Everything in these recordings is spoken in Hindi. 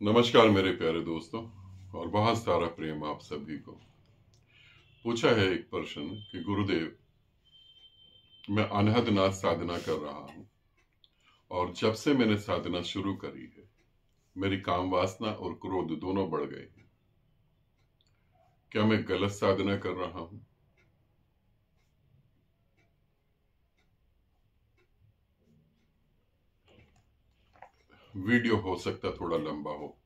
नमस्कार मेरे प्यारे दोस्तों और बहुत सारा प्रेम आप सभी को। पूछा है एक प्रश्न कि गुरुदेव, मैं अनहद नाथ साधना कर रहा हूं और जब से मैंने साधना शुरू करी है मेरी काम वासना और क्रोध दोनों बढ़ गए हैं। क्या मैं गलत साधना कर रहा हूं? वीडियो हो सकता थोड़ा लंबा हो,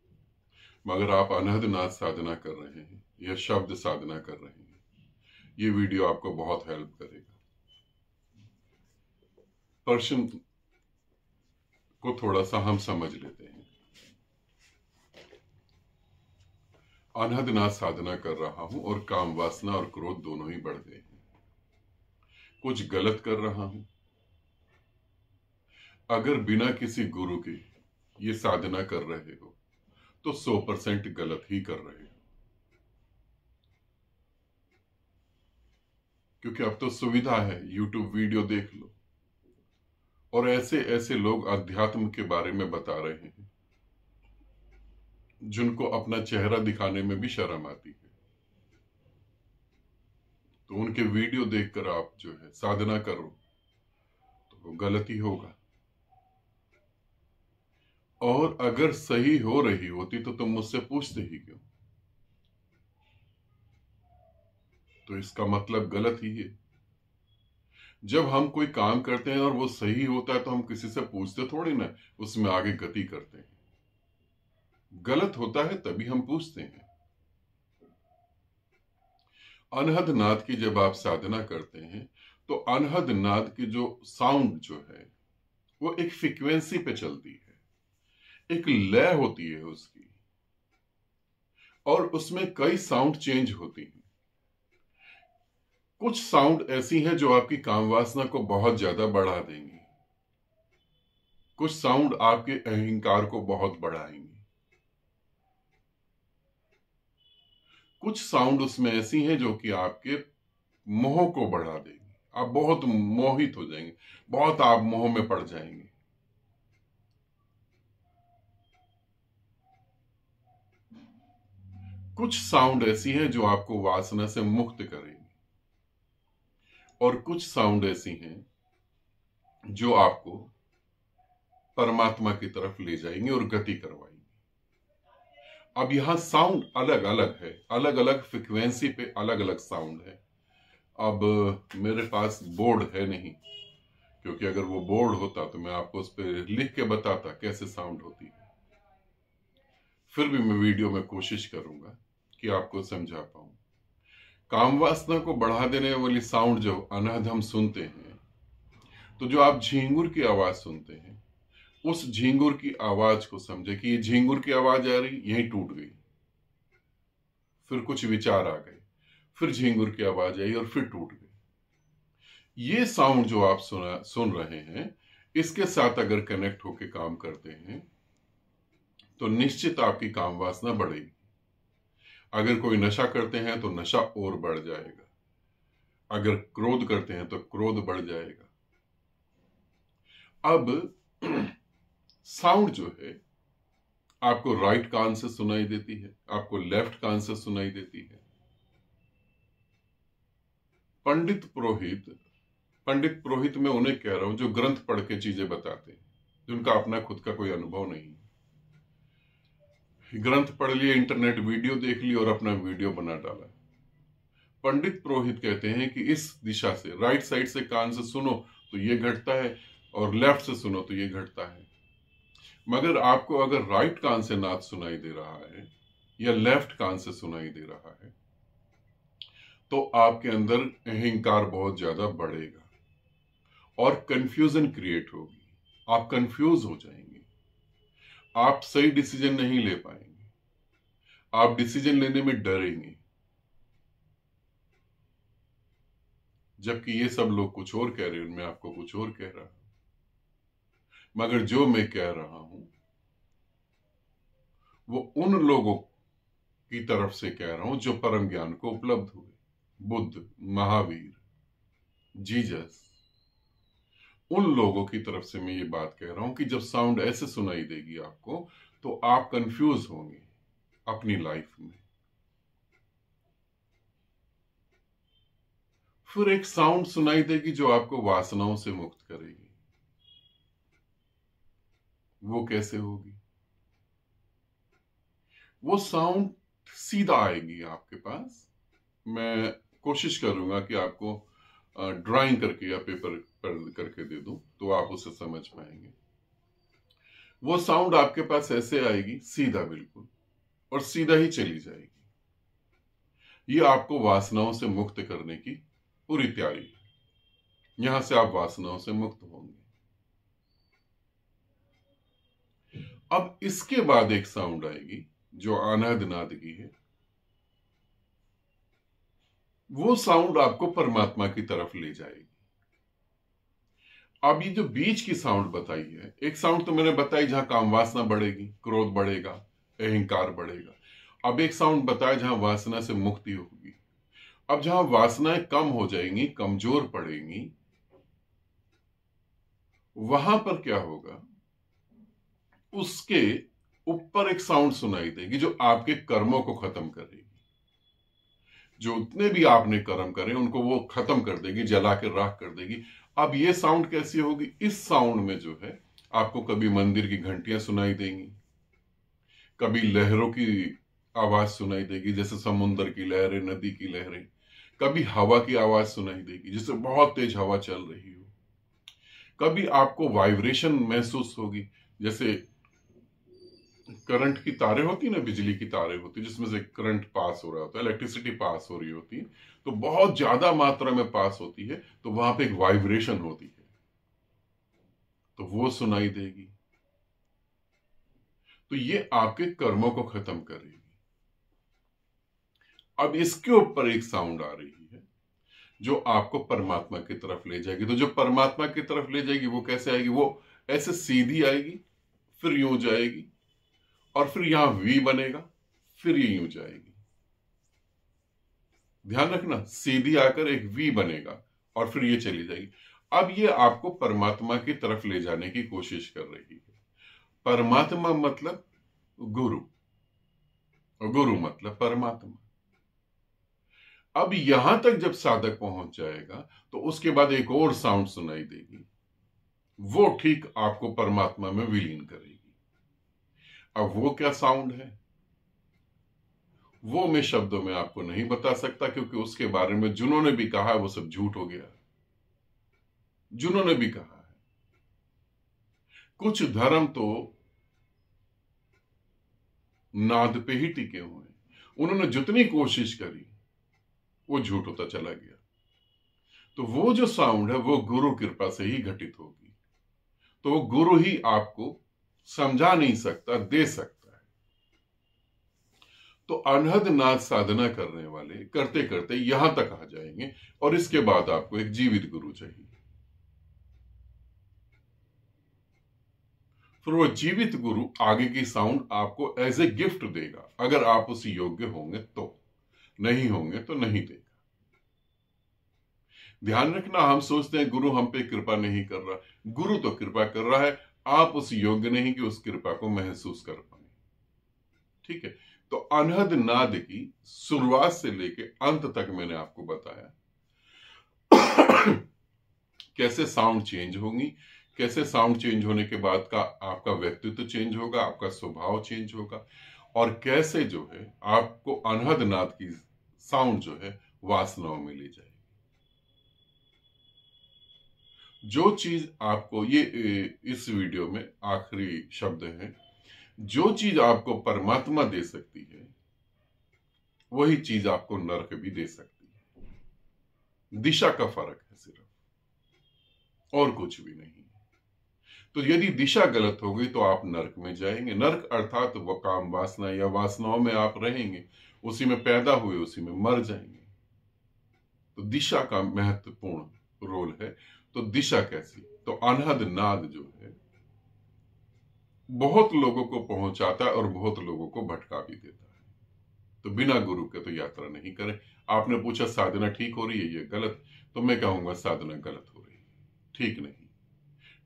मगर आप अनहद नाथ साधना कर रहे हैं या शब्द साधना कर रहे हैं, ये वीडियो आपको बहुत हेल्प करेगा। प्रश्न को थोड़ा सा हम समझ लेते हैं। अनहद नाथ साधना कर रहा हूं और काम वासना और क्रोध दोनों ही बढ़ गए हैं। कुछ गलत कर रहा हूं? अगर बिना किसी गुरु के ये साधना कर रहे हो तो 100% गलत ही कर रहे हो, क्योंकि अब तो सुविधा है, यूट्यूब वीडियो देख लो और ऐसे ऐसे लोग अध्यात्म के बारे में बता रहे हैं जिनको अपना चेहरा दिखाने में भी शर्म आती है। तो उनके वीडियो देखकर आप जो है साधना करो तो गलत ही होगा। और अगर सही हो रही होती तो तुम मुझसे पूछते ही क्यों? तो इसका मतलब गलत ही है। जब हम कोई काम करते हैं और वो सही होता है तो हम किसी से पूछते थोड़ी ना उसमें आगे गति करते हैं। गलत होता है तभी हम पूछते हैं। अनहद नाद की जब आप साधना करते हैं तो अनहद नाद की जो साउंड जो है वो एक फ्रीक्वेंसी पे चलती है, एक लय होती है उसकी, और उसमें कई साउंड चेंज होती हैं। कुछ साउंड ऐसी हैं जो आपकी काम वासना को बहुत ज्यादा बढ़ा देंगी, कुछ साउंड आपके अहंकार को बहुत बढ़ाएंगी, कुछ साउंड उसमें ऐसी हैं जो कि आपके मोह को बढ़ा देंगी। आप बहुत मोहित हो जाएंगे, बहुत आप मोह में पड़ जाएंगे। कुछ साउंड ऐसी हैं जो आपको वासना से मुक्त करेंगी और कुछ साउंड ऐसी हैं जो आपको परमात्मा की तरफ ले जाएंगे और गति करवाएंगे। अब यहां साउंड अलग अलग है, अलग अलग फ्रिक्वेंसी पे अलग अलग साउंड है। अब मेरे पास बोर्ड है नहीं, क्योंकि अगर वो बोर्ड होता तो मैं आपको उस पर लिख के बताता कैसे साउंड होती है। फिर भी मैं वीडियो में कोशिश करूंगा कि आपको समझा पाऊं। काम वासना को बढ़ा देने वाली साउंड जो अनहद हम सुनते हैं, तो जो आप झींगुर की आवाज सुनते हैं, उस झींगुर की आवाज को समझे कि ये झींगुर की आवाज आ रही, यहीं टूट गई। फिर कुछ विचार आ गए, फिर झींगुर की आवाज आई और फिर टूट गई। ये साउंड जो आप सुन रहे हैं, इसके साथ अगर कनेक्ट होके काम करते हैं तो निश्चित आपकी काम वासना बढ़ेगी। अगर कोई नशा करते हैं तो नशा और बढ़ जाएगा, अगर क्रोध करते हैं तो क्रोध बढ़ जाएगा। अब साउंड जो है आपको राइट कान से सुनाई देती है, आपको लेफ्ट कान से सुनाई देती है। पंडित पुरोहित मैं उन्हें कह रहा हूं जो ग्रंथ पढ़ के चीजें बताते हैं, जिनका अपना खुद का कोई अनुभव नहीं है। ग्रंथ पढ़ लिए, इंटरनेट वीडियो देख ली और अपना वीडियो बना डाला। पंडित पुरोहित कहते हैं कि इस दिशा से, राइट साइड से कान से सुनो तो ये घटता है और लेफ्ट से सुनो तो ये घटता है। मगर आपको अगर राइट कान से नाद सुनाई दे रहा है या लेफ्ट कान से सुनाई दे रहा है तो आपके अंदर अहंकार बहुत ज्यादा बढ़ेगा और कंफ्यूजन क्रिएट होगी। आप कंफ्यूज हो जाएंगे, आप सही डिसीजन नहीं ले पाएंगे, आप डिसीजन लेने में डरेंगे। जबकि ये सब लोग कुछ और कह रहे हैं, मैं आपको कुछ और कह रहा हूं। मगर जो मैं कह रहा हूं वो उन लोगों की तरफ से कह रहा हूं जो परम ज्ञान को उपलब्ध हुए, बुद्ध, महावीर, जीसस। उन लोगों की तरफ से मैं ये बात कह रहा हूं कि जब साउंड ऐसे सुनाई देगी आपको, तो आप कंफ्यूज होंगे अपनी लाइफ में। फिर एक साउंड सुनाई देगी जो आपको वासनाओं से मुक्त करेगी। वो कैसे होगी? वो साउंड सीधा आएगी आपके पास। मैं कोशिश करूंगा कि आपको ड्राइंग करके या पेपर पर करके दे दूं, तो आप उसे समझ पाएंगे। वो साउंड आपके पास ऐसे आएगी, सीधा बिल्कुल, और सीधा ही चली जाएगी। ये आपको वासनाओं से मुक्त करने की पूरी तैयारी है। यहां से आप वासनाओं से मुक्त होंगे। अब इसके बाद एक साउंड आएगी जो अनहद नाद की है। वो साउंड आपको परमात्मा की तरफ ले जाएगी। अब ये जो बीच की साउंड बताई है, एक साउंड तो मैंने बताई जहां काम वासना बढ़ेगी, क्रोध बढ़ेगा, अहंकार बढ़ेगा। अब एक साउंड बताया जहां वासना से मुक्ति होगी। अब जहां वासनाएं कम हो जाएंगी, कमजोर पड़ेंगी, वहां पर क्या होगा? उसके ऊपर एक साउंड सुनाई देगी जो आपके कर्मों को खत्म करेगी। जो उतने भी आपने कर्म करे उनको वो खत्म कर देगी, जला के राख कर देगी। अब ये साउंड कैसी होगी? इस साउंड में जो है आपको कभी मंदिर की घंटियां सुनाई देंगी, कभी लहरों की आवाज सुनाई देगी जैसे समुद्र की लहरें, नदी की लहरें, कभी हवा की आवाज सुनाई देगी जैसे बहुत तेज हवा चल रही हो, कभी आपको वाइब्रेशन महसूस होगी जैसे करंट की तारें होती ना, बिजली की तारें होती जिसमें से करंट पास हो रहा होता है, इलेक्ट्रिसिटी पास हो रही होती है, तो बहुत ज्यादा मात्रा में पास होती है, तो वहां पे एक वाइब्रेशन होती है, तो वो सुनाई देगी। तो ये आपके कर्मों को खत्म करेगी। अब इसके ऊपर एक साउंड आ रही है जो आपको परमात्मा की तरफ ले जाएगी। तो जो परमात्मा की तरफ ले जाएगी वो कैसे आएगी? वो ऐसे सीधी आएगी, फिर यूं जाएगी, और फिर यहां वी बनेगा, फिर ये यूं जाएगी। ध्यान रखना, सीधी आकर एक वी बनेगा और फिर ये चली जाएगी। अब ये आपको परमात्मा की तरफ ले जाने की कोशिश कर रही है। परमात्मा मतलब गुरु, और गुरु मतलब परमात्मा। अब यहां तक जब साधक पहुंच जाएगा तो उसके बाद एक और साउंड सुनाई देगी, वो ठीक आपको परमात्मा में विलीन करेगी। अब वो क्या साउंड है वो मैं शब्दों में आपको नहीं बता सकता, क्योंकि उसके बारे में जिन्होंने भी कहा है वो सब झूठ हो गया। जिन्होंने भी कहा है, कुछ धर्म तो नाद पे ही टिके हुए हैं, उन्होंने जितनी कोशिश करी वो झूठ होता चला गया। तो वो जो साउंड है वो गुरु कृपा से ही घटित होगी। तो वो गुरु ही आपको समझा नहीं सकता, दे सकता है। तो अनहद नाद साधना करने वाले करते करते यहां तक आ जाएंगे, और इसके बाद आपको एक जीवित गुरु चाहिए। फिर वो जीवित गुरु आगे की साउंड आपको एज ए गिफ्ट देगा, अगर आप उस योग्य होंगे तो, नहीं होंगे तो नहीं देगा। ध्यान रखना, हम सोचते हैं गुरु हम पे कृपा नहीं कर रहा। गुरु तो कृपा कर रहा है, आप उस योग्य नहीं कि उस कृपा को महसूस कर पाए। ठीक है, तो अनहद नाद की शुरुआत से लेके अंत तक मैंने आपको बताया कैसे साउंड चेंज होगी, कैसे साउंड चेंज होने के बाद का आपका व्यक्तित्व चेंज होगा, आपका स्वभाव चेंज होगा, और कैसे जो है आपको अनहद नाद की साउंड जो है वासनाओं में ले जाएगी। जो चीज आपको ये इस वीडियो में आखिरी शब्द है, जो चीज आपको परमात्मा दे सकती है वही चीज आपको नरक भी दे सकती है। दिशा का फर्क है सिर्फ, और कुछ भी नहीं। तो यदि दिशा गलत हो गई तो आप नरक में जाएंगे। नरक अर्थात वो काम वासना या वासनाओं में आप रहेंगे, उसी में पैदा हुए उसी में मर जाएंगे। तो दिशा का महत्वपूर्ण रोल है। तो दिशा कैसी? तो अनहद नाद जो है बहुत लोगों को पहुंचाता है और बहुत लोगों को भटका भी देता है। तो बिना गुरु के तो यात्रा नहीं करें। आपने पूछा साधना ठीक हो रही है, ये गलत, तो मैं कहूंगा साधना गलत हो रही है, ठीक नहीं।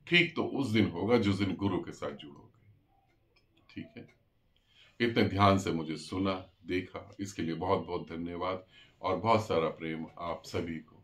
ठीक तो उस दिन होगा जिस दिन गुरु के साथ जुड़ोगे। ठीक है, इतने ध्यान से मुझे सुना, देखा, इसके लिए बहुत बहुत धन्यवाद और बहुत सारा प्रेम आप सभी को।